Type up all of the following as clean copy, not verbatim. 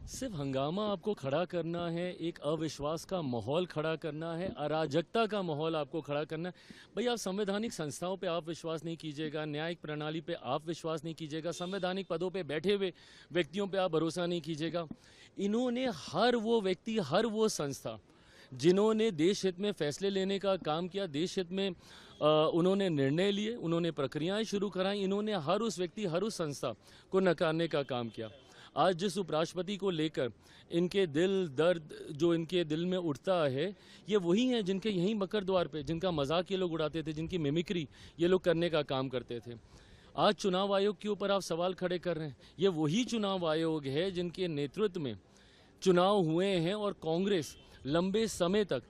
सिर्फ हंगामा आपको खड़ा करना है, एक अविश्वास का माहौल खड़ा करना है, अराजकता का माहौल आपको खड़ा करना है। भाई आप संवैधानिक संस्थाओं पे आप विश्वास नहीं कीजिएगा, न्यायिक प्रणाली पे आप विश्वास नहीं कीजिएगा, संवैधानिक पदों पे बैठे हुए व्यक्तियों पे आप भरोसा नहीं कीजिएगा। इन्होंने हर वो व्यक्ति, हर वो संस्था जिन्होंने देश हित में फैसले लेने का काम किया, देश हित में उन्होंने निर्णय लिए, उन्होंने प्रक्रियाएं शुरू कराई, इन्होंने हर उस व्यक्ति, हर उस संस्था को नकारने का काम किया। आज जिस उपराष्ट्रपति को लेकर इनके दिल दर्द जो इनके दिल में उठता है, ये वही हैं जिनके यहीं मकर द्वार पे, जिनका मजाक ये लोग उड़ाते थे, जिनकी मिमिक्री ये लोग करने का काम करते थे। आज चुनाव आयोग के ऊपर आप सवाल खड़े कर रहे हैं। ये वही चुनाव आयोग है जिनके नेतृत्व में चुनाव हुए हैं और कांग्रेस लंबे समय तक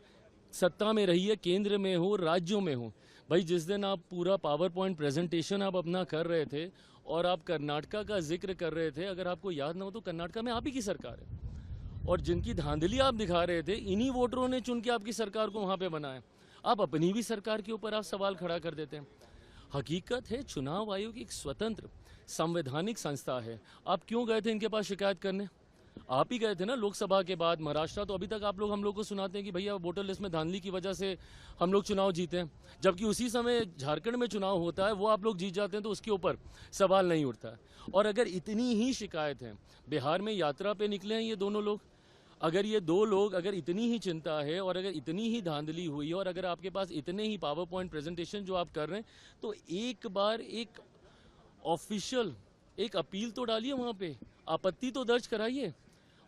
सत्ता में रही है, केंद्र में हो, राज्यों में हो। भाई जिस दिन आप पूरा पावर पॉइंट प्रेजेंटेशन आप अपना कर रहे थे और आप कर्नाटका का जिक्र कर रहे थे, अगर आपको याद ना हो तो कर्नाटका में आप ही की सरकार है और जिनकी धांधली आप दिखा रहे थे, इन्हीं वोटरों ने चुन के आपकी सरकार को वहां पे बनाया। आप अपनी भी सरकार के ऊपर आप सवाल खड़ा कर देते हैं। हकीकत है चुनाव आयोग एक स्वतंत्र संवैधानिक संस्था है। आप क्यों गए थे इनके पास शिकायत करने? आप ही गए थे ना लोकसभा के बाद महाराष्ट्र। तो अभी तक आप लोग हम लोग को सुनाते हैं कि भैया वोटर लिस्ट में धांधली की वजह से हम लोग चुनाव जीते हैं, जबकि उसी समय झारखंड में चुनाव होता है, वो आप लोग जीत जाते हैं तो उसके ऊपर सवाल नहीं उठता है। और अगर इतनी ही शिकायत है, बिहार में यात्रा पे निकले हैं ये दोनों लोग, अगर ये दो लोग, अगर इतनी ही चिंता है और अगर इतनी ही धांधली हुई है और अगर आपके पास इतने ही पावर पॉइंट प्रेजेंटेशन जो आप कर रहे हैं, तो एक बार एक ऑफिशियल एक अपील तो डालिए, वहां पे आपत्ति तो दर्ज कराइए।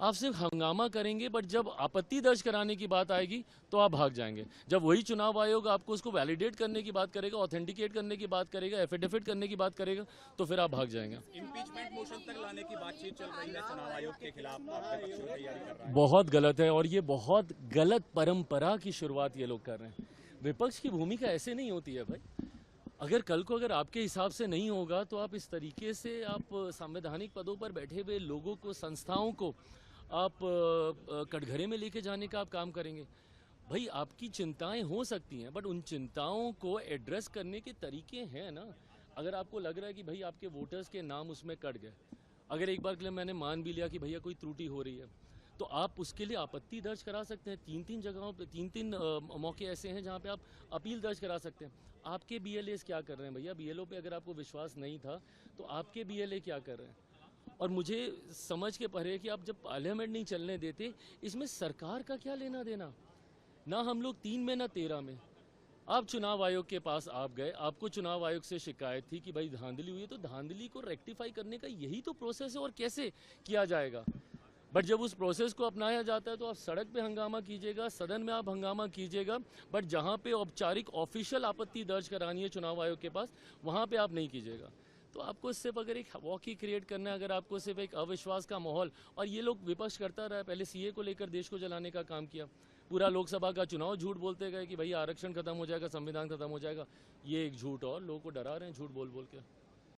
आप सिर्फ हंगामा करेंगे, बट जब आपत्ति दर्ज कराने की बात आएगी तो आप भाग जाएंगे। जब वही चुनाव आयोग आपको उसको वैलिडेट करने की बात करेगा, ऑथेंटिकेट करने की बात करेगा, एफिडेविट करने की बात करेगा, तो फिर आप भाग जाएंगे। इम्पीचमेंट मोशन तक लाने की बातचीत चल रही है चुनाव आयोग के खिलाफ, आपका पक्ष तैयारी कर रहा है। बहुत गलत है और ये बहुत गलत परंपरा की शुरुआत ये लोग कर रहे हैं। विपक्ष की भूमिका ऐसे नहीं होती है भाई। अगर कल को अगर आपके हिसाब से नहीं होगा तो आप इस तरीके से आप संवैधानिक पदों पर बैठे हुए लोगों को, संस्थाओं को आप कटघरे में लेके जाने का आप काम करेंगे। भाई आपकी चिंताएं हो सकती हैं, बट उन चिंताओं को एड्रेस करने के तरीके हैं ना। अगर आपको लग रहा है कि भाई आपके वोटर्स के नाम उसमें कट गए, अगर एक बार के लिए मैंने मान भी लिया कि भैया कोई त्रुटि हो रही है, तो आप उसके लिए आपत्ति दर्ज करा सकते हैं। तीन जगहों पे तीन मौके ऐसे हैं जहां पे आप अपील दर्ज करा सकते हैं। आपके बीएलए क्या कर रहे हैं भैया? बीएलओ पे अगर आपको विश्वास नहीं था तो आपके बीएलए क्या कर रहे हैं? और मुझे समझ के परे कि आप जब पार्लियामेंट नहीं चलने देते, इसमें सरकार का क्या लेना देना? ना हम लोग 3 में ना 13 में। आप चुनाव आयोग के पास आप गए, आपको चुनाव आयोग से शिकायत थी कि भाई धांधली हुई है, तो धांधली को रेक्टिफाई करने का यही तो प्रोसेस है, और कैसे किया जाएगा? बट जब उस प्रोसेस को अपनाया जाता है तो आप सड़क पे हंगामा कीजिएगा, सदन में आप हंगामा कीजिएगा, बट जहां पे औपचारिक ऑफिशियल आपत्ति दर्ज करानी है चुनाव आयोग के पास, वहां पे आप नहीं कीजिएगा। तो आपको सिर्फ अगर एक वॉक ही क्रिएट करना है, अगर आपको सिर्फ एक अविश्वास का माहौल, और ये लोग विपक्ष करता रहा है, पहले सीए को लेकर देश को जलाने का काम किया, पूरा लोकसभा का चुनाव झूठ बोलते गए कि भाई आरक्षण खत्म हो जाएगा, संविधान खत्म हो जाएगा। ये एक झूठ और लोगों को डरा रहे हैं झूठ बोल बोल के।